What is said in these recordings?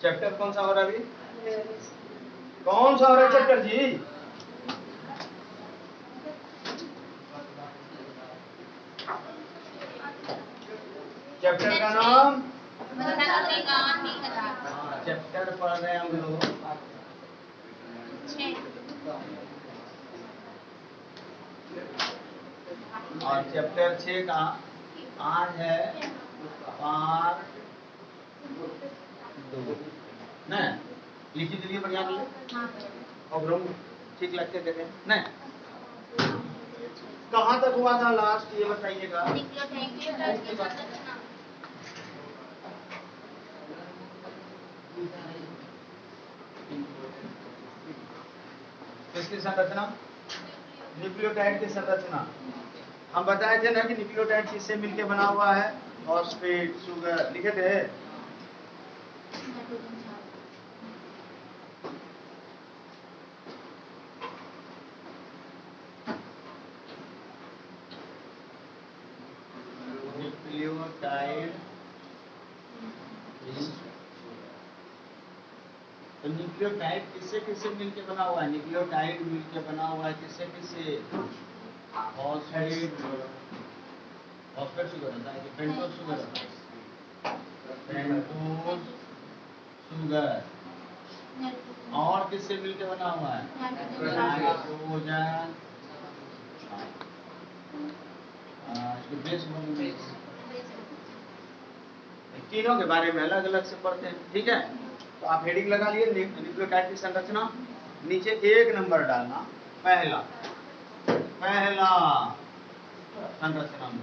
Chapter कौन सा हो रहा है अभी? कौन सा हो रहा है चैप्टर जी? चैप्टर का नाम? चैप्टर पढ़ रहे हैं हम लोग और चैप्टर 6 का आज है पार्ट 2 ना। लिखी चलिए बढ़िया बोले और हम ठीक लगते देते हैं ना। कहाँ तक हुआ था लास्ट ये बताइएगा। किसकी संरचना? न्यूक्लियोटाइड की संरचना। हम बताए थे ना कि न्यूक्लियोटाइड किससे मिलकर बना हुआ है? फॉस्फेट, शुगर लिखे थे। न्यूक्लियोटाइड तो न्यूक्लियोटाइड किससे किससे मिलके बना हुआ है? न्यूक्लियोटाइड मिलके बना हुआ है किससे किससे? फॉस्फेट, फॉस्फेट शुगर होता है कि पेंटोज शुगर होता है? Pentose sugar. और किससे मिलके बना हुआ है? नाइट्रोजन। इसको बेस बोलेंगे। तीनों के बारे में अलग अलग से पढ़ते हैं, ठीक है। तो आप हेडिंग लगा लिए न्यूक्लियोटाइड की संरचना, नीचे 1 नंबर डालना। पहला संरचना में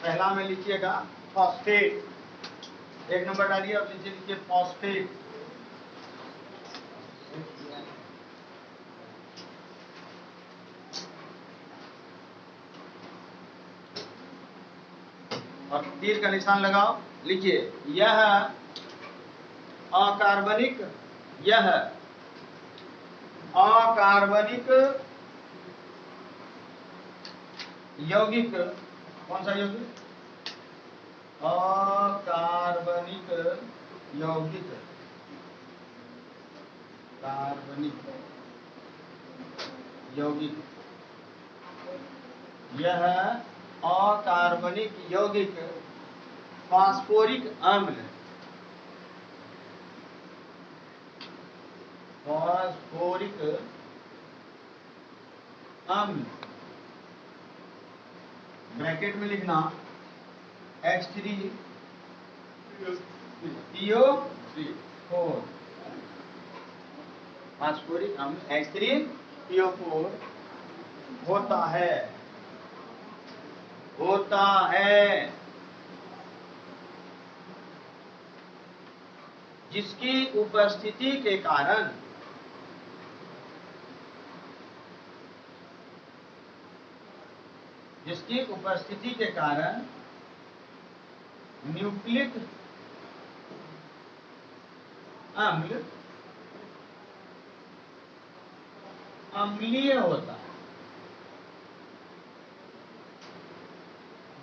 पहला में लिखिएगा फॉस्फेट, 1 नंबर डालिए और नीचे लिखिए फॉस्फेट। और तीर का निशान लगाओ, लिखिए यह अकार्बनिक यौगिक। कौन सा यौगिक? अकार्बनिक यौगिक। कार्बनिक यौगिक। यह अकार्बनिक यौगिक फास्फोरिक अम्ल ब्रैकेट में लिखना H3PO4 फास्फोरिक अम्ल H3PO4 होता है जिसकी उपस्थिति के कारण न्यूक्लिक अम्ल अम्लीय होता है।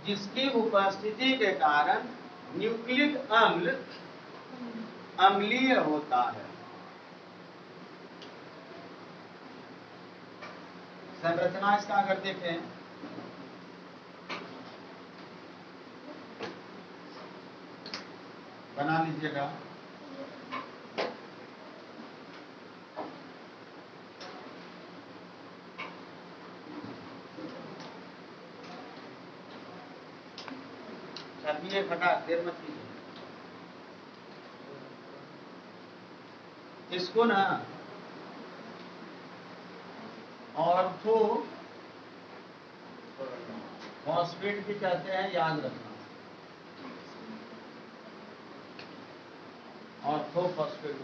जिसकी उपस्थिति के कारण न्यूक्लिक अम्ल अम्लीय होता है। संरचना इसका अगर देखें बना लीजिएगा। छापिए फटाक, देर मत कीजिए। इसको ना ऑर्थो फॉस्फेट भी कहते हैं, याद रखना। ऑर्थो फॉस्फेट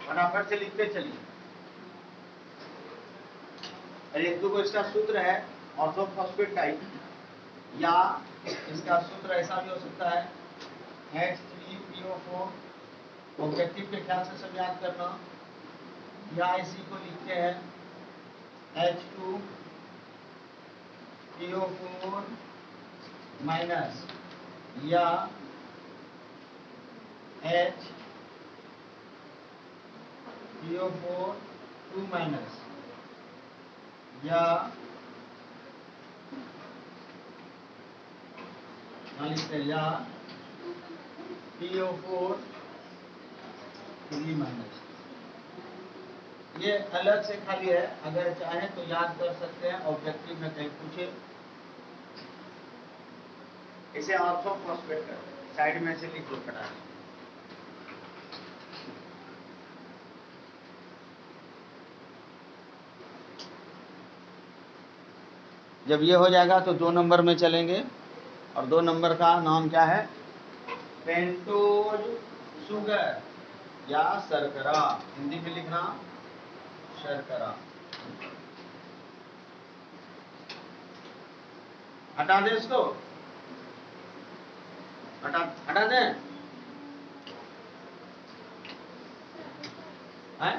फटाफट से लिखते चलिए। एक दो इसका सूत्र है ऑर्थो फॉस्फेट का ही, या इसका सूत्र ऐसा भी हो सकता है H3PO4। ऑब्जेक्टिव के ख्याल से सब याद करना, या इसी को लिखते हैं H2PO4 माइनस या H PO4 2 माइनस या लिखते हैं या PO4 3 माइनस। ये अलग से खाली है, अगर चाहे तो याद कर सकते हैं, ऑब्जेक्टिव में कहीं पूछे। इसे ऑर्थोफॉस्फेट कर साइड में से लिख दो फटा। जब ये हो जाएगा तो 2 नंबर में चलेंगे, और 2 नंबर का नाम क्या है? पेंटोज शुगर या शर्करा, हिंदी में लिखना शर्करा। हटा दे इसको, हटा दे हैं?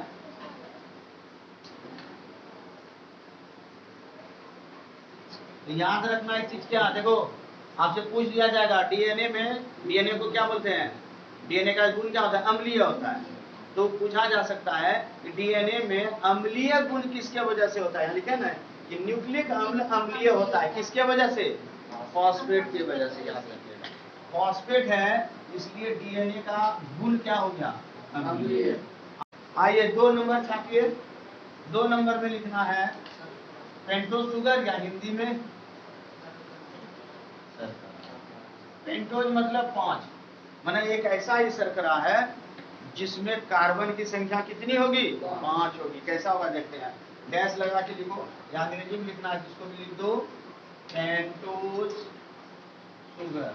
तो याद रखना एक चीज, क्या देखो आपसे पूछ लिया जाएगा डीएनए में, डीएनए को क्या बोलते हैं? डीएनए का गुण क्या होता है? अम्लीय होता है। तो पूछा जा सकता है कि डीएनए में अम्लीय गुण किसके वजह से होता है? लिखे ना कि न्यूक्लिक अम्ल अम्लीय होता है, किसके वजह से? फॉस्फेट की वजह से। याद रखिएगा फॉस्फेट है, इसलिए डीएनए का गुण क्या हो गया? अम्लीय। आइए 2 नंबर छापिए। 2 नंबर में लिखना है पेंटोज शुगर, या हिंदी में पेंटोज मतलब 5, माने एक ऐसा ही शर्करा है जिसमें कार्बन की संख्या कितनी होगी? 5 होगी। कैसा होगा देखते हैं। डैश लगा के लिखो, या अंग्रेजी में लिखना है जिसको भी लिख दो पेंटोज शुगर।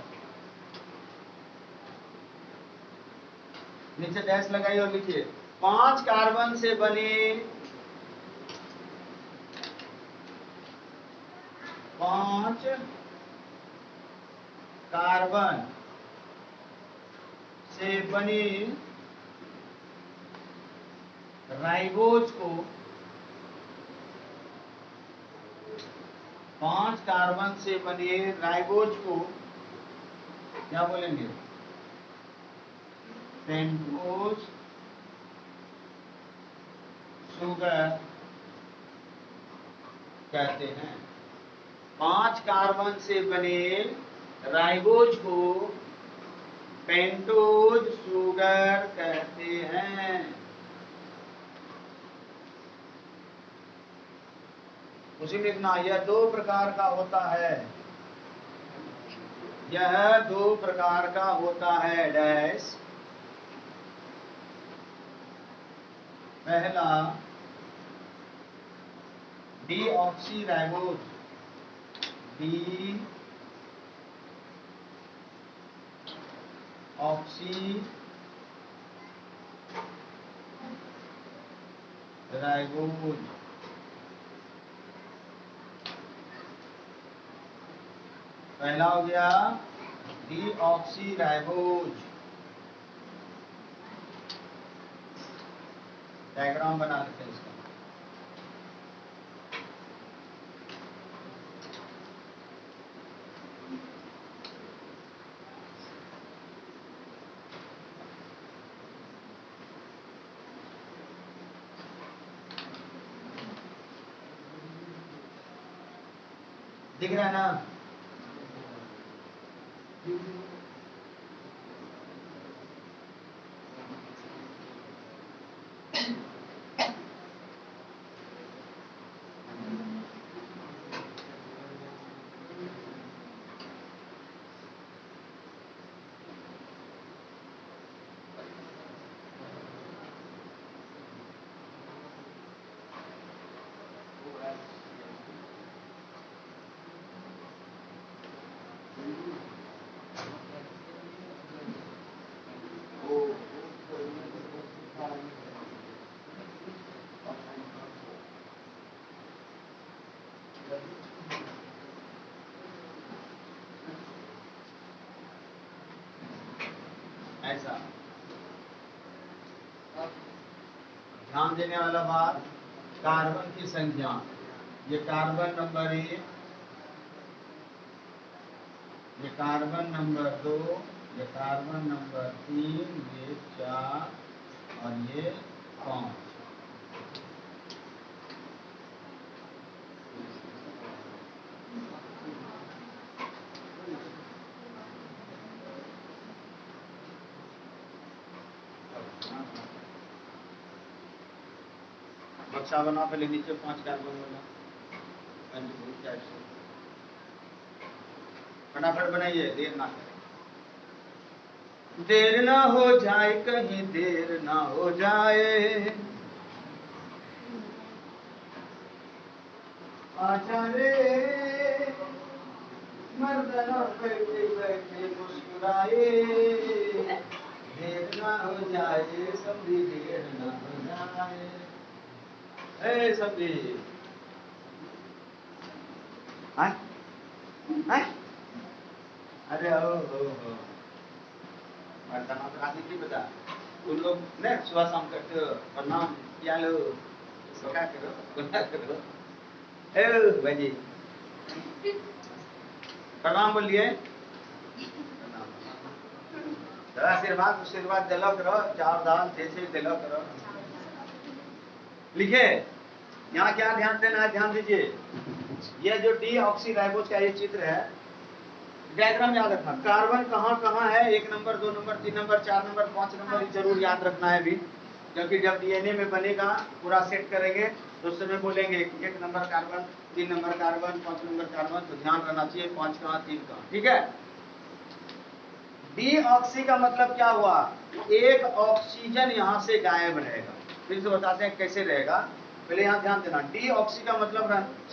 नीचे डैश लगाइए और लिखिए 5 कार्बन से बने 5 कार्बन से बने राइबोज को, 5 कार्बन से बने राइबोज को क्या बोलेंगे? पेंटोज शुगर कहते हैं। 5 कार्बन से बने राइबोज को पेंटोज शुगर कहते हैं। उसी में लिखना यह 2 प्रकार का होता है, यह 2 प्रकार का होता है। डैश पहला डीऑक्सी राइबोज, डीऑक्सी राइबोज, पहला हो गया डीऑक्सी राइबोज। डायग्राम बना लेते हैं इसका। दिख रहा है ना? ऐसा ध्यान देने वाला बात, कार्बन की संख्या, ये कार्बन नंबर 1, ये कार्बन नंबर 2, ये कार्बन नंबर 3, ये 4 और ये 5। बक्सा बना, पहले नीचे 5 कार्बन बना, फटाफट बनाइए, देर ना करें, देर ना हो जाए, कहीं देर ना हो जाए, आजा रे मर्दाना बैठे बैठे मुस्कुराए, देर ना हो जाए सभी, देर ना हो जाए, ए सभी, अरे हो मर्दाना तो रात की बता, उन लोग ने सुबह शाम करते हो, प्रणाम क्या लो, क्या करो, ए भाई प्रणाम बोलिए, आशीर्वाद आशीर्वाद दिलो करो, चार दाल जैसे दिलो करो। लिखे, यहाँ क्या ध्यान देना है, ध्यान दीजिए, ये जो डीऑक्सीराइबोज का ये चित्र है, डायग्राम याद रखना, कार्बन कहाँ कहाँ है, 1 number 2 number 3 number 4 number 5 number, जरूर याद रखना है भी, क्योंकि जब डीएनए में बनेगा पूरा सेट करेंगे तो उस समय बोलेंगे 1 number carbon, 3 number carbon, 5 number carbon, तो ध्यान रहना चाहिए 5 कहाँ 3 कहाँ, ठीक है। डीऑक्सी का मतलब क्या हुआ, एक ऑक्सीजन यहाँ से गायब रहेगा, फिर से बताते हैं कैसे रहेगा, पहले यहाँ ध्यान देना, डीऑक्सी का मतलब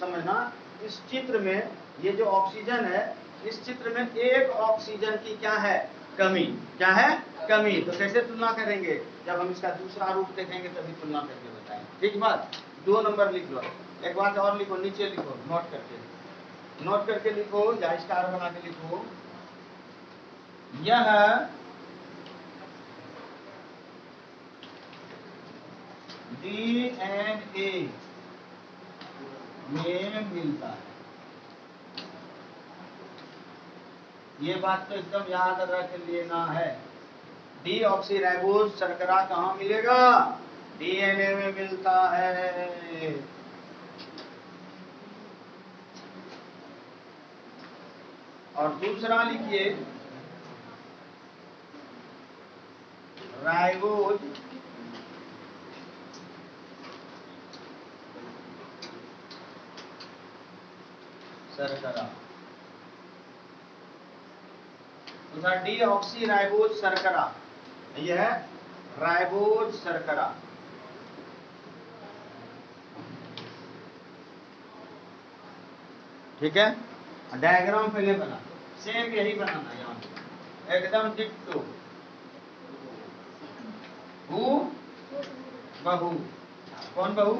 समझना, इस चित्र में ये जो ऑक्सीजन है, इस चित्र में एक ऑक्सीजन की क्या है, कमी, क्या है, कमी, तो कैसे तुलना करेंगे, जब हम इसका दूसरा रूप देखेंगे तभी तुलना करके बताएंगे, ठीक बात। 2 नंबर लिख लो, एक बात और लिखो, नीचे लिखो, नोट करके लिखो, या स्टार बना के लिखो, यह डीएनए में मिलता है, ये बात तो एकदम याद रख लेना है, डीऑक्सीराइबोज शर्करा कहाँ मिलेगा, डीएनए में मिलता है। और दूसरा लिखिए, राइबोज शर्करा, डीऑक्सीराइबोज शर्करा, यह है राइबोज शर्करा, ठीक है। डायग्राम पहले बना, सेम यही बनाना, यहाँ एकदम डिट्टो, हु बहू, कौन बहू,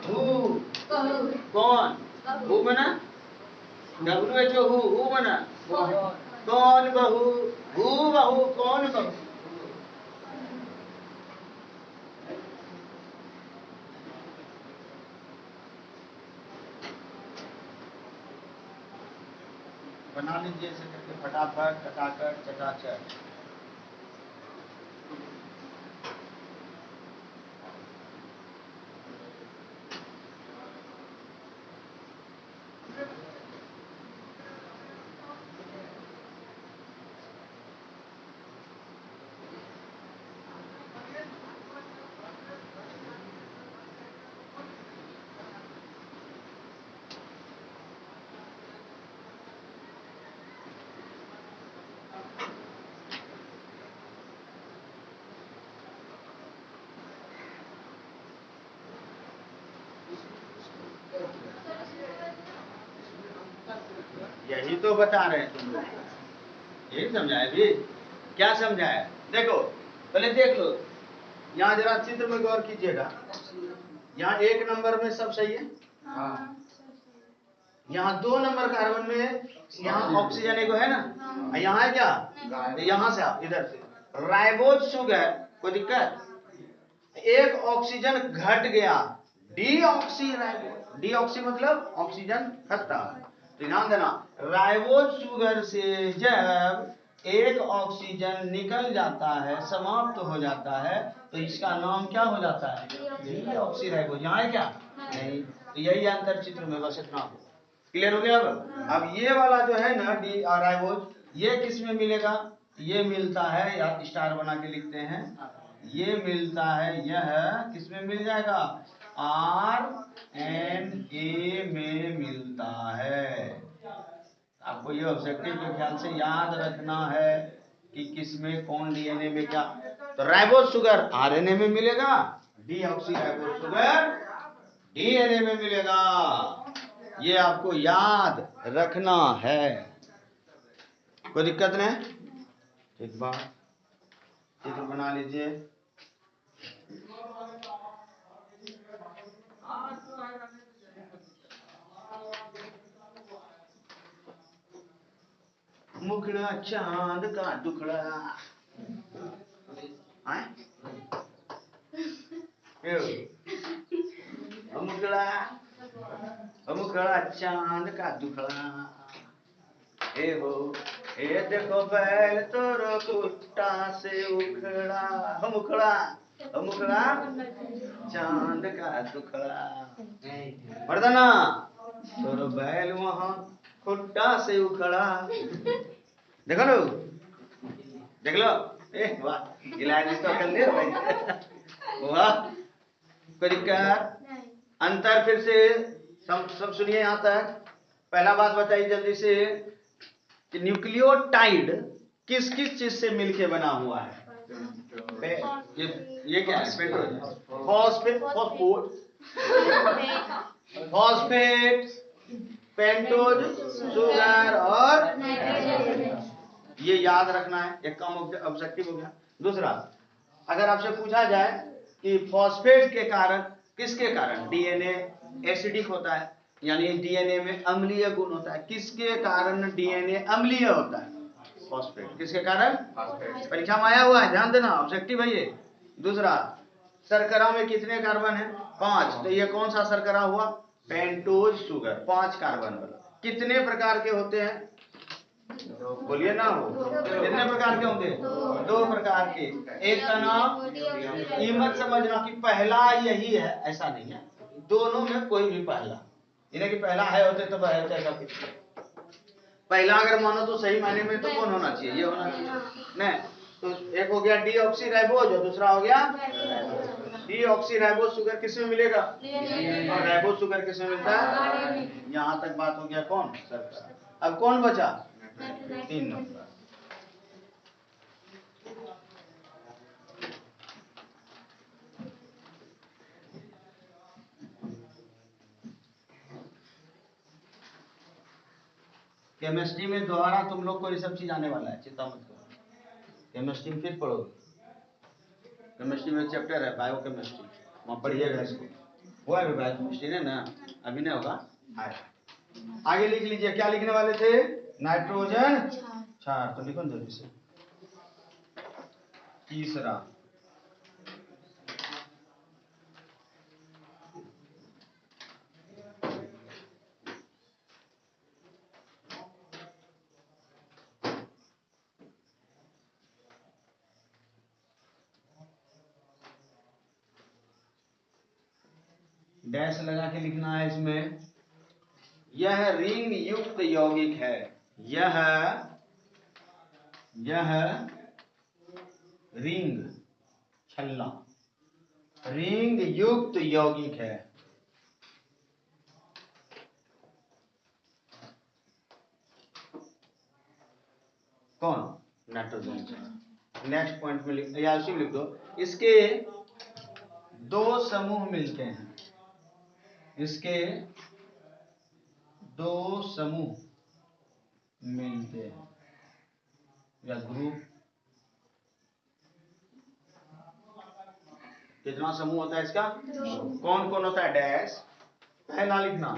हु कौन, हु बना, WHO हु बना, कौन बहू, हु बहू कौन बहू, बना लीजिए ऐसे करके फटाफट, टकाटक चटाचट। यही तो बता रहे हैं तुम लोग, यही समझाए भी, क्या समझाया, देखो पहले देख लो, यहाँ जरा चित्र में गौर कीजिएगा, यहाँ 1 नंबर में सब सही है, यहाँ 2 नंबर कार्बन में, यहाँ ऑक्सीजन एगो है ना, यहाँ है क्या, तो यहाँ से आप इधर से राइबोज शुगर, कोई दिक्कत, एक ऑक्सीजन घट गया, डीऑक्सीराइबोज, डीऑक्सी मतलब ऑक्सीजन खत्म, तो ध्यान देना, राइबोज शुगर से जब एक ऑक्सीजन निकल जाता है, समाप्त हो जाता है, तो इसका नाम क्या हो जाता है, डीऑक्सीराइबोज, यहाँ है क्या, नहीं, तो यही अंतर चित्र में, बस इतना हो, क्लियर हो गया। अब ये वाला जो है ना राइबोज, ये किस में मिलेगा, ये मिलता है, या स्टार बना के लिखते हैं, ये मिलता है, यह किस में मिल जाएगा, RNA में मिलता है। आपको ये ऑब्जेक्टिव के ख्याल से याद रखना है कि किसमें कौन डीएनए में क्या। तो राइबोज शुगर आरएनए में मिलेगा, डीऑक्सी राइबोज शुगर डीएनए में मिलेगा। ये आपको याद रखना है। कोई दिक्कत नहीं? ठीक बात, चित्र बना लीजिए। मुखड़ा चांद का टुकड़ा, मुखड़ा चांद का टुकड़ा, ए हो ए देखो बैल तोरो कुत्ता से उखड़ा, मुखड़ा चांद का टुकड़ा, मर्दाना तोरो बैल वहां खुट्टा से उखड़ा। देखो लो, देख लो, वाह इलाज तो कर ले भाई। वाह, कोई दिक्कत? अंतर फिर से सब सुनिए यहां तक। पहला बात बताइए जल्दी से कि न्यूक्लियोटाइड किस किस चीज से मिलके बना हुआ है? ये क्या है? फॉस्फेट, फॉस्फेट, पेंटोज शुगर और ये याद रखना है। एक कम ऑब्जेक्टिव हो गया। दूसरा, अगर आपसे पूछा जाए कि फॉस्फेट के कारण, किसके कारण डीएनए एसिडिक होता है, यानी डीएनए में अम्लीय गुण होता है, किसके कारण डीएनए अम्लीय होता है? फॉस्फेट। किसके कारण? परीक्षा में आया हुआ है, ध्यान देना, ऑब्जेक्टिव है ये। दूसरा, शर्करा में कितने कार्बन है? 5। तो ये कौन सा शर्करा हुआ? पेंटोज शुगर, 5 कार्बन वाला। कितने प्रकार के होते हैं? बोलिए ना, हो कितने प्रकार के होंगे? 2 प्रकार के। एक का नाम, ये मत समझना कि पहला यही है, ऐसा नहीं है। दोनों में कोई भी पहला, इन्हें कि पहला है होते तो ऐसा कुछ। पहला अगर मानो तो सही मायने में तो कौन होना चाहिए? ये होना चाहिए नहीं। तो एक हो गया डीऑक्सी राइबोज और दूसरा हो गया डीऑक्सी राइबोज शुगर। किसमें मिलेगा? और राइबोज शुगर किसमें मिलता है? यहां तक बात हो गया कौन? शर्करा। अब कौन बचा? 3 नंबर। केमिस्ट्री में दोबारा तुम लोग को ये सब चीज आने वाला है, चिंता मत करो। केमिस्ट्री में फिर पढ़ोगे। केमिस्ट्री में चैप्टर है बायोकेमिस्ट्री, वहां पढ़िएगा इसको। हुआ है बायोकेमिस्ट्री ने ना, अभी नहीं होगा, आएगा। आगे लिख लीजिए, क्या लिखने वाले थे? नाइट्रोजन क्षार। तो लिखो जल्दी से। तीसरा, डैश लगा के लिखना है इसमें। यह रिंग युक्त यौगिक है। यह रिंग, छल्ला, रिंग युक्त यौगिक है। कौन? नाइट्रोजन। नेक्स्ट पॉइंट में लिख, या उसी में लिख दो, इसके 2 समूह मिलते हैं। इसके 2 समूह मिलते हैं या ग्रुप। कितना समूह होता है इसका? कौन कौन होता है? डैश। पहला लिखना,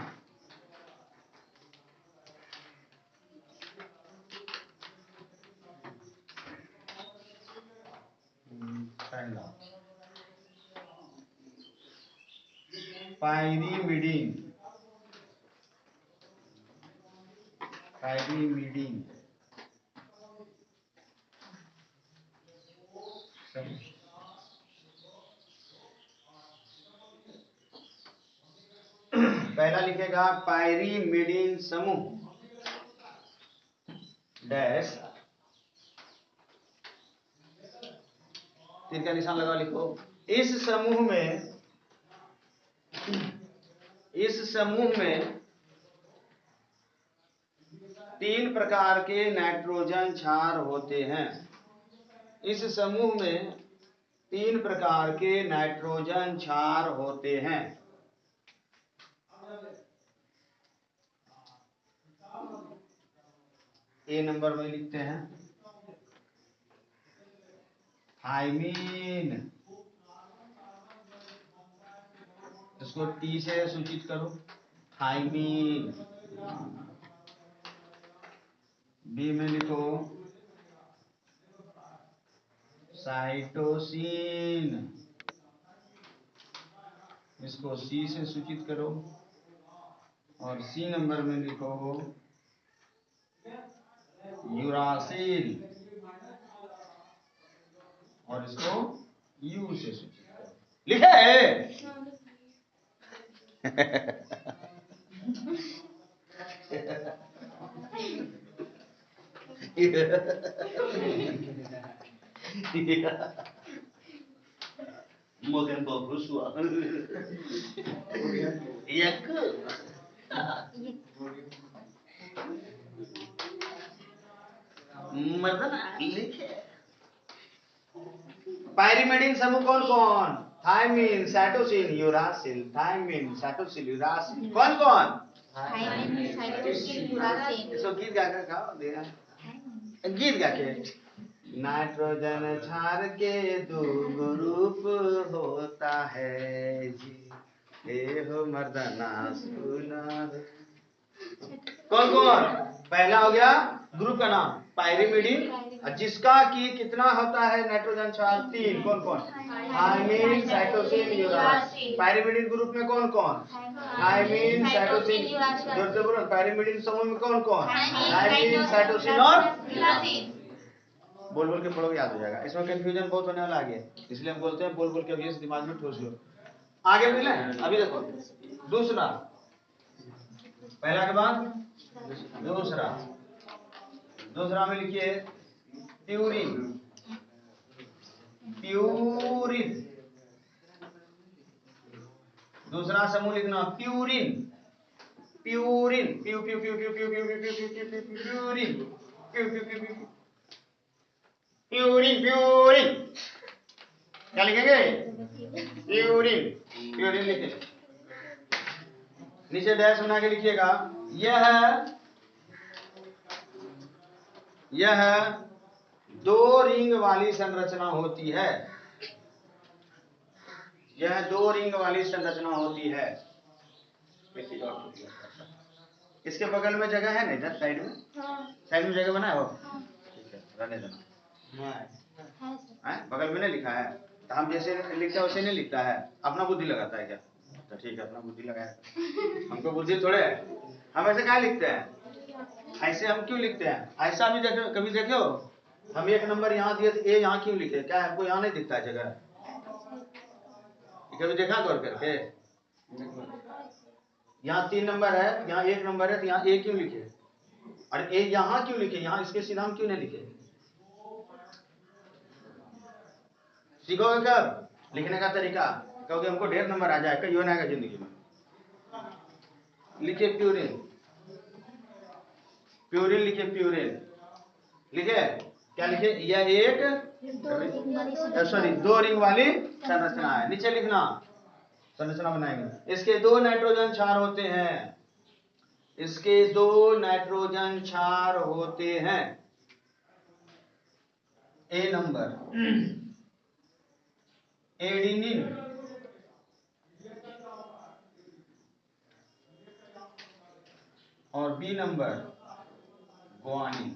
पहला पायरीमिडीन। पायरीमिडीन पहला लिखेगा पायरीमिडीन समूह, डैश, तीर का निशान लगा लिखो। इस समूह में इस समूह में 3 प्रकार के नाइट्रोजन क्षार होते हैं। इस समूह में 3 प्रकार के नाइट्रोजन क्षार होते हैं। ए नंबर में लिखते हैं थाइमीन, इसको टी से सूचित करो, थाइमीन। बी में लिखो साइटोसिन, इसको सी से सूचित करो। और सी नंबर में लिखो यूरासिल, और इसको यू से सूचित करो। लिखा है? मगन बाबू सुआ एक मतलब लिखे। पायरिमिडीन समूह कौन कौन? Thymine, cytosine, uracil. Thymine, cytosine, uracil. कौन कौन? Thymine, cytosine, uracil. इसको गीत गा कर गाओ, दे गीत गा के। नाइट्रोजन क्षार के 2 ग्रुप होता है जी, हे हो मर्दाना सुना। कौन कौन? पहला हो गया ग्रुप का नाम पायरिमिडीन, जिसका कि कितना होता है नाइट्रोजन क्षार? 3। कौन कौन? Thymine, cytosine, uracil. Pyrimidine group में कौन कौन? थाइमीन, साइटोसिन, जोर से बोलो। पायरिमिडीन समूह में कौन कौन? थाइमीन, साइटोसिन और यूरासिल। बोल बोल के पढ़ोगे याद हो जाएगा। इसमें कंफ्यूजन बहुत होने वाला आगे, इसलिए हम बोलते हैं बोल बोल के अभी दिमाग में ठोस लो। आगे मिले अभी देखो दूसरा, पहला के बाद दूसरा। दूसरा में लिखिए प्यूरिन, प्यूरिन। दूसरा समूह लिखना प्यूरिन, प्यूरिन, प्यू प्यू प्यू प्यू प्यू प्यू प्यू प्यू प्यू प्यू प्यू प्यूरिन, प्यू प्यू प्यू प्यू प्यूरिन, प्यूरिन। क्या लिखेंगे? प्यूरिन, प्यूरिन लिखे। नीचे डैश बना के लिखिएगा। यह 2 रिंग वाली संरचना होती है। यह 2 रिंग वाली संरचना होती है। इसके बगल में जगह है ना, इधर साइड में? साइड में जगह बना है वो? ठीक है, रहने देना। बगल में नहीं लिखा है तो हम जैसे लिखते हैं वैसे नहीं लिखता है। अपना बुद्धि लगाता है क्या? तो ठीक है, अपना बुद्धि लगाया। हमको बुद्धि थोड़े है, हम ऐसे क्या लिखते हैं? ऐसे हम क्यों लिखते हैं? ऐसा भी देखो, कभी देखो हम 1 नंबर यहाँ दिए तो ए यहाँ क्यों लिखे? क्या हमको यहाँ नहीं दिखता है जगह? कभी देखा गौर करके? यहाँ 3 नंबर है, यहाँ 1 नंबर है, तो यहाँ ए क्यों लिखे? और ए यहाँ क्यों लिखे? यहाँ इसके सीधा हम क्यों नहीं लिखे? सीखोगे कब लिखने का तरीका? क्योंकि हमको ढेर नंबर आ जाए, कहीं होना है जिंदगी में। लिखे प्यूरिन, प्यूरिन लिखे, प्यूरिन लिखे। क्या लिखे? यह एक 2 रिंग वाली संरचना है। नीचे लिखना संरचना बनाएंगे। इसके 2 नाइट्रोजन क्षार होते हैं। इसके 2 नाइट्रोजन क्षार होते हैं। ए नंबर एडिनिन, और बी नंबर ग्वानिन।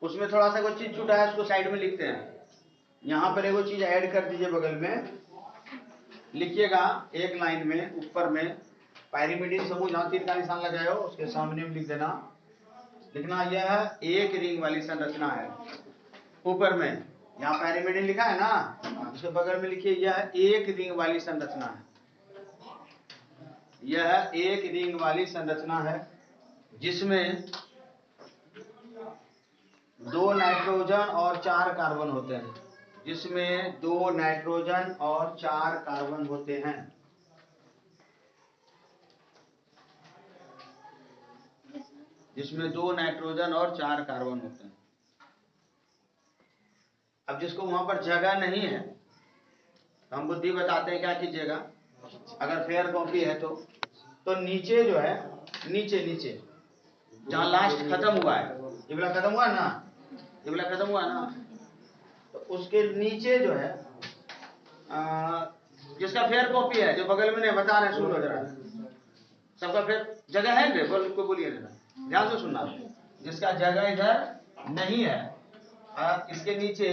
उसमें थोड़ा सा कोई चीज छूटा है, उसको साइड में लिखते हैं। यहां पर एगो चीज ऐड कर दीजिए, बगल में लिखिएगा एक लाइन में ऊपर में पायरिमिडीन समूह जहां तीर का निशान लगाया हो उसके सामने में लिख देना, लिखना यह 1 रिंग वाली संरचना है। ऊपर में यहाँ पायरिमिडीन लिखा है ना, उसके बगल में लिखिए यह 1 रिंग वाली संरचना है। यह एक रिंग वाली संरचना है जिसमें 2 नाइट्रोजन और 4 कार्बन होते हैं। जिसमें 2 नाइट्रोजन और 4 कार्बन होते हैं। जिसमें 2 नाइट्रोजन और 4 कार्बन होते हैं। अब जिसको वहां पर जगह नहीं है तो हम बुद्धि बताते हैं क्या कीजिएगा, अगर फेयर कॉपी है तो नीचे जो है, नीचे जहां लास्ट खत्म हुआ है, ये वाला खत्म हुआ ना, ये वाला खत्म हुआ ना, तो उसके नीचे जो है जिसका फेयर कॉपी है, जो बगल में नहीं बता रहे हैं, सुनो जरा, सबका फेयर जगह है ना, बोल को बोलिए ना, ध्यान से सुनना। जिसका जगह इधर नहीं है, इसके नीचे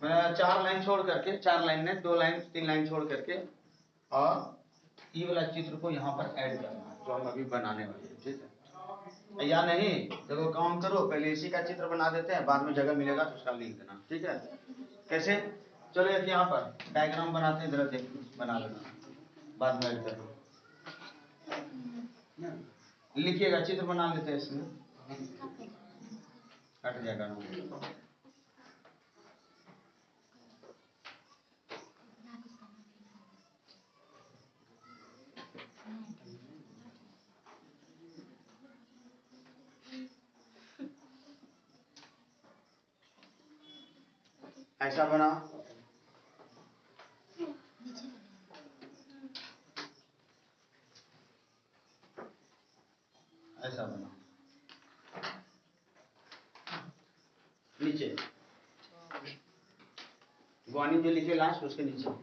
4 लाइन छोड़ करके, 4 लाइन में 2 लाइन 3 लाइन छोड़ करके, और ये वाला चित्र को यहाँ पर ऐड करना है जो हम अभी बनाने वाले हैं। ठीक है या नहीं, देखो काम करो, पहले इसी का चित्र बना देते हैं, बाद में जगह मिलेगा तो उसका लिख देना। ठीक है, कैसे? चलो एक यहाँ पर डायग्राम बनाते हैं, जरा देख बना लेना, बाद में ऐड करना। लिखिएगा, चित्र बना लेते हैं इसमें, हट जाएगा ना। ऐसा बना, ऐसा बना, नीचे गुआनी जो लिखे लास्ट उसके नीचे।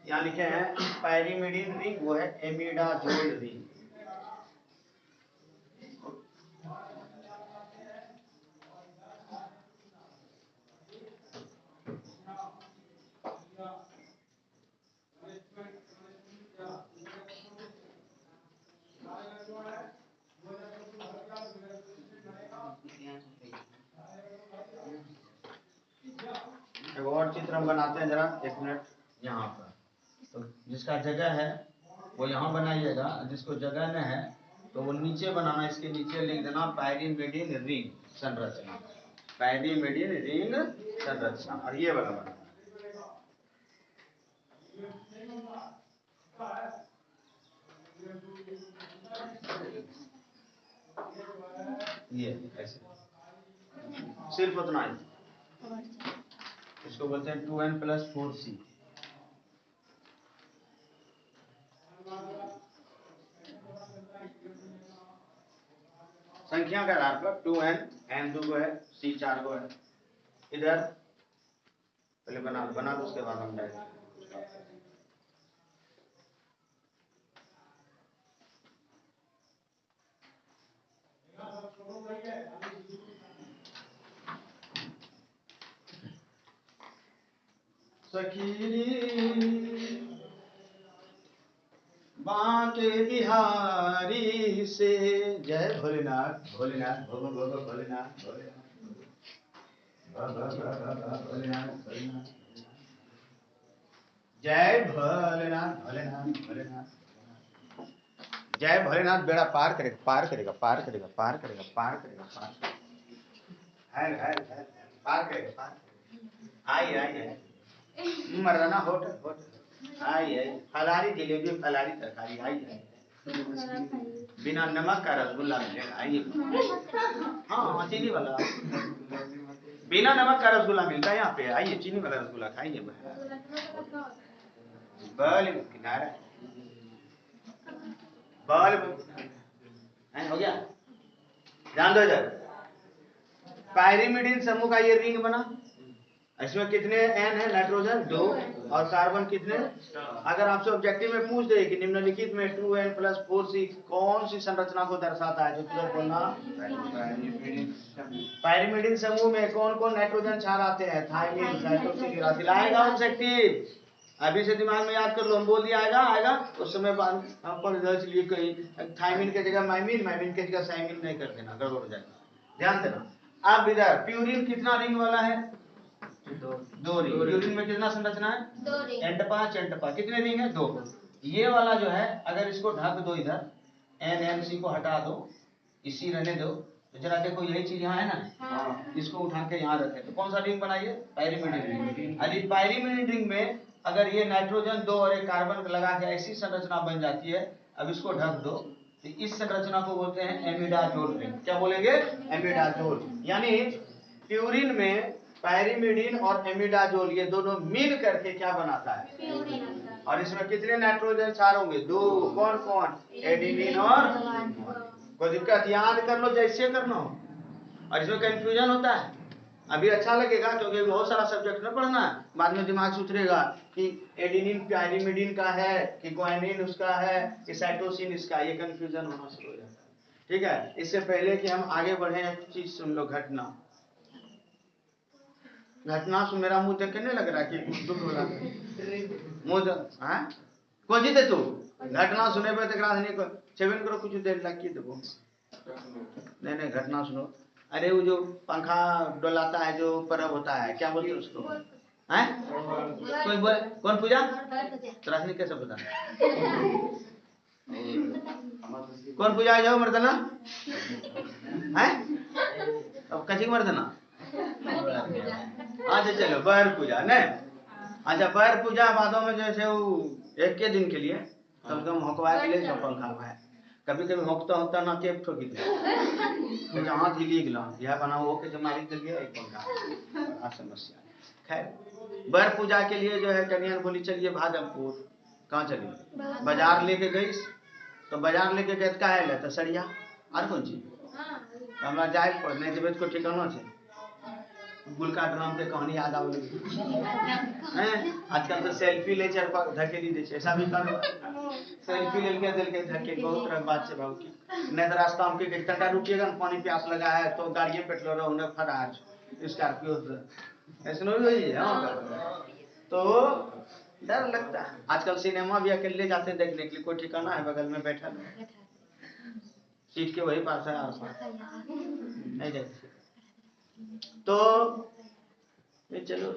यहाँ लिखे हैं पैरीमिडीन रिंग, वो है एमिडाजोल रिंग। एक और चित्र हम बनाते हैं, जरा 1 मिनट। यहाँ पर तो जिसका जगह है वो यहाँ बनाइएगा, जिसको जगह न है तो वो नीचे बनाना, इसके नीचे लिख देना पैरीमिडीन रिंग संरचना, पैरीमिडीन रिंग संरचना, और ये वाला बनाना ये ऐसे, सिर्फ उतना ही। इसको बोलते हैं 2n+4c। संख्या के आधार पर 2n, n 2 को है, c 4 को है। इधर पहले बना दो, उसके बाद हम डायरेक्ट सखी बांके बिहारी से। जय भोलेनाथ भोलेनाथ भो भो भो भोलेनाथ भोलेनाथ। जय भोलेनाथ भोलेनाथ भोलेनाथ। जय भोलेनाथ। बेड़ा पार करेगा पार करेगा पार करेगा पार करेगा पार करेगा पार करेगा पार करेगा। आइए आइए मर्दाना होटल होटल आइए। फलारी जलेबी फलारी तरकारी आइए। बिना नमक का रसगुल्ला मिलेगा आइए। हाँ चीनी वाला बिना नमक का रसगुल्ला मिलता है यहाँ पे। आइए चीनी वाला रसगुल्ला खाइए। बल किनारा बल हो गया। ध्यान दो इधर। पायरिमिडीन समूह का ये रिंग बना। इसमें कितने एन है? नाइट्रोजन 2 और कार्बन कितने? अगर आपसे ऑब्जेक्टिव में पूछ दे कि निम्नलिखित में 2n + 4c कौन सी संरचना को दर्शाता है, तो तुरंत बोलना पायरिमिडीन समूह में कौन कौन नाइट्रोजन क्षार आते हैं? Thymine, cytosine, uracil. आएगा ऑब्जेक्टिव अभी से दिमाग में याद कर लो। हम बोल दिया आएगा आएगा उस समय बाद हम पर दर्ज लिए कहीं थाइमिन के जगह माइमिन, माइमिन के जगह साइमिन नहीं कर देना, गड़बड़ हो जाएगा। ध्यान देना। अब इधर प्यूरिन कितना रिंग वाला है? 2 रिंग। प्यूरिन में कितना संरचना है? 2 रिंग। एंटपा चेंटपा कितने रिंग है? 2। ये वाला जो है अगर इसको ढक दो इधर NMC को हटा दो, इसी रहने दो, तो जरा देखो यही चीज यहाँ है ना, इसको उठा के यहाँ रखे तो कौन सा रिंग बनाइए? Pyrimidine ring. अरे पायरिमिडीन रिंग में अगर ये नाइट्रोजन 2 और एक कार्बन लगा के ऐसी संरचना बन जाती है, अब इसको ढक दो तो इस संरचना को बोलते हैं एमिडाजोल रिंग। क्या बोलेंगे? एमिडाजोल। यानी प्यूरिन में पायरिमिडीन और एमिडाजोल ये दोनों मिल करके क्या बनाता है? प्यूरिन। और इसमें कितने नाइट्रोजन क्षार होंगे? 2। कौन कौन? एडिनिन और कोई दिक्कत? याद कर लो जैसे करना हो। और इसमें कंफ्यूजन होता है अभी अच्छा लगेगा क्योंकि बहुत सारा सब्जेक्ट में पढ़ना है। बाद में दिमाग से उतरेगा कि एडिनिन पायरिमिडीन का है कि ग्वानिन उसका है कि साइटोसिन इसका, ये कंफ्यूजन होना शुरू हो जाता है। ठीक है, इससे पहले कि हम आगे बढ़े एक चीज सुन लो। घटना सुन। मेरा मुंह देख के नहीं लग रहा कि दुख हो रहा है मुंह कौन जीते तू घटना सुने पे तक नहीं को सेवन करो कुछ देर लग के देबो। नहीं घटना सुनो। अरे वो जो पंखा डोलाता है जो पर्व होता है क्या बोलते हैं उसको? हैं? कोई बोल कौन पूजा? त्रासनी कैसे पता? कौन पूजा है जो मर्दना? हैं? अब कची मर्दना? अच्छा चलो बर पूजा न। अच्छा बर पूजा बादों में जैसे वो एक के दिन के लिए कम से कम होकवा के लिए पंखा है। कभी कभी होकता होकता ना टेप ठोकी तो जहाँ थी लीग ला यह बनाओ हो के जो मालिक चल गया एक पंखा। बड़ा समस्या। खैर बर पूजा के लिए जो है कन्या बोली चलिए भागलपुर। कहाँ चलिए? बाजार लेके गई तो बाजार लेके गए का है तो सड़िया और कौन चीज हमारा जाए पढ़ने जब को ठिकाना है गुलका ड्राम के कहानी याद आवे हैं। आजकल तो सेल्फी ले चर पर धकेली दे छे। ऐसा भी करो सेल्फी लेके दिल के धके बहुत तरह बात से भाव की नहीं तो रास्ता में के टंडा रुकिएगा न पानी प्यास लगा है तो गाड़ियां पेट्रोल रहो न फरार स्कॉर्पियो से ऐसे नहीं हुई है। तो डर लगता है। आजकल सिनेमा भी अकेले जाते देखने के लिए, कोई ठिकाना है बगल में बैठा सीट के वही पास है आस पास नहीं देखते। तो चलो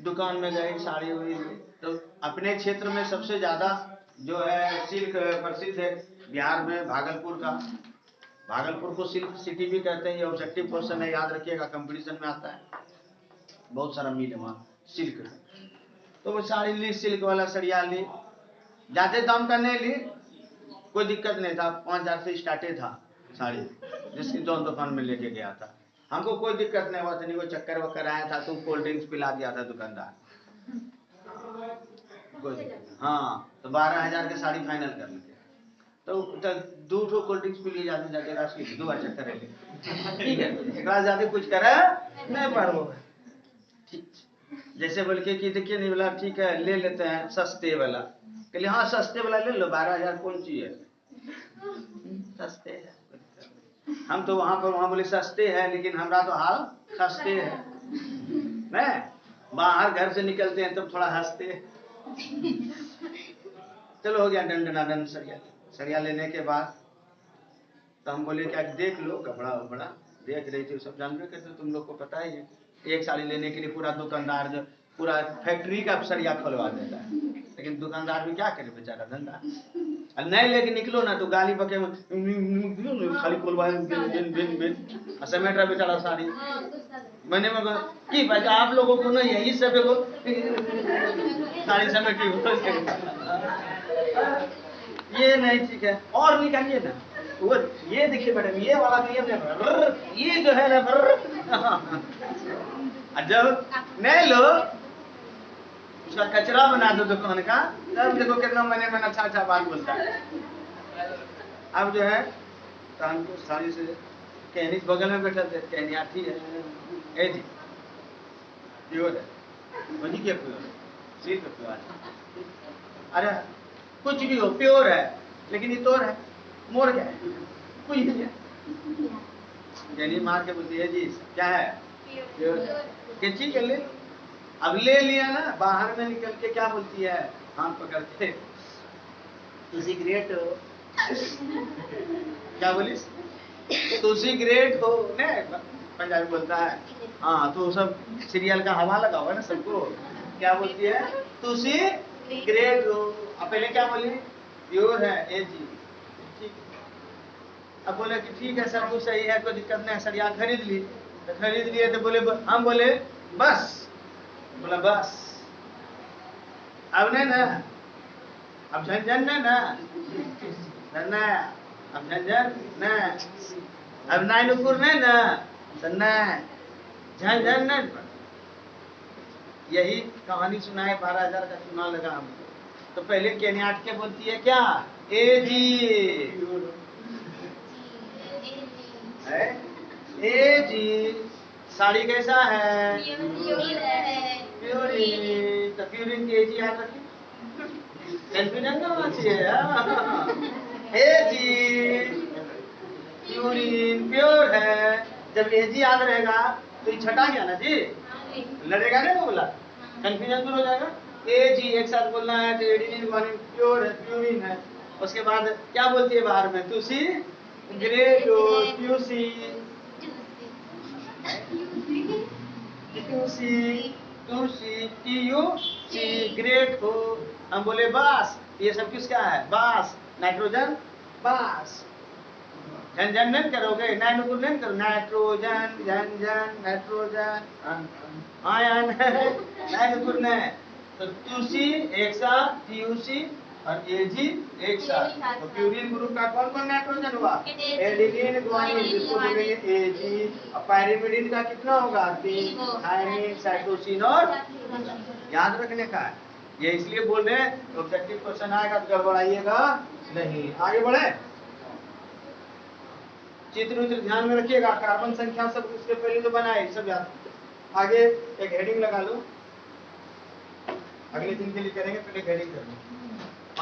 दुकान में गए साड़ी हुई तो अपने क्षेत्र में सबसे ज्यादा जो है सिल्क प्रसिद्ध है बिहार में भागलपुर का। भागलपुर को सिल्क सिटी भी कहते हैं। ये ऑब्जेक्टिव क्वेश्चन है याद रखिएगा, कंपटीशन में आता है। बहुत सारा मिल है वहाँ सिल्क। तो वो साड़ी ली सिल्क वाला सड़िया ली, ज्यादा दाम का नहीं ली, कोई दिक्कत नहीं था। 5000 से स्टार्टे था साड़ी जिसकी जौन दुकान में लेके गया था। हमको कोई दिक्कत नहीं हुआ था, नहीं कोई चक्कर वक्कर आया था तो कोल्ड ड्रिंक्स पिला दिया था दुकानदार। हाँ तो 12000 की साड़ी फाइनल कर ली तो 2 कोल्ड ड्रिंक्स पी लिए जाते जाते राशि 2 बार चक्कर है ठीक है। एक बार ज्यादा कुछ करे नहीं पर वो ठीक जैसे बोल के कि देखिए नहीं बोला ठीक है ले लेते हैं सस्ते वाला। कहलिए हाँ सस्ते वाला ले लो 12000 कौन चीज है सस्ते है। हम तो वहां बोले सस्ते हैं, लेकिन हमारा तो हाल खस्ते है। नहीं, बाहर घर से निकलते हैं तब थोड़ा हंसते हैं। चलो हो गया दंड सरिया लेने के बाद तो हम बोले क्या देख लो कपड़ा उपड़ा, देख रही थी सब जानते करते, तुम लोग को पता ही है एक साड़ी लेने के लिए पूरा दुकानदार जो पूरा फैक्ट्री का सरिया खोलवा देता है, लेकिन दुकानदार भी क्या करे बेचारा धंधा। और नहीं लेके निकलो ना तो गाली बके खाली खोलवा समेट रहा बेचारा साड़ी। मैंने की भाई आप लोगों को नहीं है, इस सब को साड़ी समेटी ये नहीं ठीक है, और निकालिए ना वो ये देखिए मैडम ये वाला नहीं, ये जो है ना जब नहीं लो उसका कचरा बना दो दुकान का, तब देखो कितना महीने में अच्छा बात बोलता है। अब जो है तो हमको साड़ी से कहनी बगल में बैठा थे, कहनी आठी है ए जी प्योर है, वही क्या प्योर है, सिर्फ प्योर है। अरे कुछ भी हो प्योर है, लेकिन ये तोर है मोर क्या है कुछ नहीं है। कहनी मार के बोलती है जी क्या है प्योर, ठीक है ले। अब ले लिया ना, बाहर में निकल के क्या बोलती है हाथ पकड़ के, तुसी ग्रेट हो। क्या बोलिस तुसी ग्रेट हो ने पंजाबी बोलता है। हाँ तो सब सीरियल का हवा लगा हुआ है ना सबको, क्या बोलती है तुसी ग्रेट हो। अब पहले क्या बोली प्योर है ए जी, ठीक। अब बोले कि ठीक है सब कुछ सही है कोई दिक्कत नहीं, सरिया खरीद ली, तो खरीद लिए तो बोले हम बोले बस, बोला बस अब नहीं ना, अब झंझन नहीं ना, अब झंझन नहीं, अब नाइनुपुर नहीं ना, झंझन नहीं। यही कहानी सुनाए 12,000 का चुनाव लगा हमको, तो पहले केन्याट के बोलती है क्या ए जी ए जी साड़ी कैसा है प्यूरिन, तो प्यूरिन की एजी याद रखिए, कंफ्यूजन ना होना चाहिए। ए जी प्यूरिन प्योर है, जब एजी याद रहेगा तो ये छटा गया ना जी, लड़ेगा नहीं वो बोला, कंफ्यूजन दूर हो जाएगा। ए जी एक साथ बोलना है तो एडिनिन ग्वानिन प्योर है प्यूरिन है। उसके बाद क्या बोलती है बाहर में तुसी ग्रेट हो ट्यूसी ग्रेट हो। हम बोले बस, ये सब किसका है बस, नाइट्रोजन बस, झंझन नहीं करोगे, नाइट्रोजन नहीं करो, nitrogen Jhunjhunu nitrogen ion nitrogen है। तो ट्यूसी एक साथ ट्यूसी और एजी एक साथ, तो प्यूरिन ग्रुप का कौन कौन नाइट्रोजन हुआ एडिनिन ग्वानिन, जिसको बोलेंगे एजी। और पायरिमिडिन का कितना होगा 3, थायमिन साइटोसिन और याद रखने का है। ये इसलिए बोल रहे हैं ऑब्जेक्टिव क्वेश्चन आएगा तो गड़बड़ाइएगा नहीं। आगे बढ़े, चित्र उत्र ध्यान में रखिएगा, कार्बन संख्या सब उसके पहले तो बनाए सब याद। आगे एक हेडिंग लगा लो, अगले दिन के लिए करेंगे, पहले हेडिंग कर लो।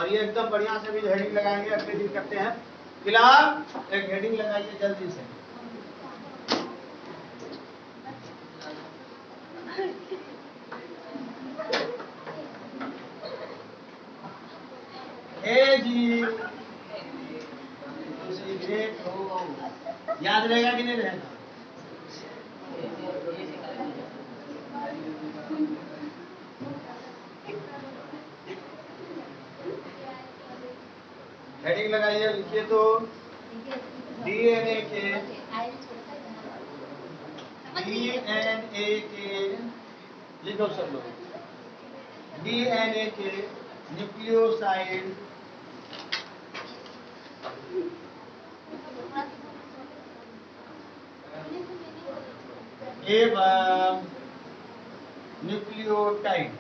और ये एकदम बढ़िया से भी हेडिंग लगाएंगे, अगले दिन करते हैं। फिलहाल एक हेडिंग लगाइए जल्दी से, ए जी ग्रेट हो, याद रहेगा कि नहीं रहेगा? हेडिंग लगाइए, लिखिए तो डीएनए के लिखो सब लोग, डीएनए के न्यूक्लियोसाइड एवं न्यूक्लियोटाइड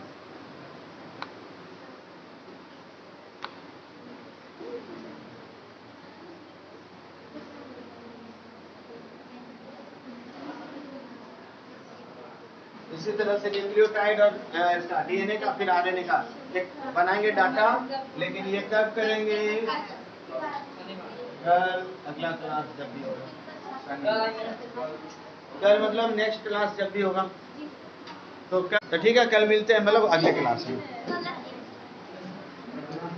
इसी तरह से न्यूक्लियोटाइड और डीएनए का फिर आरएनए का एक बनाएंगे डाटा, लेकिन ये कब करेंगे? कल अगला क्लास जब भी होगा। कल मतलब नेक्स्ट क्लास जब भी होगा तो ठीक है, कल मिलते हैं मतलब अगले क्लास में।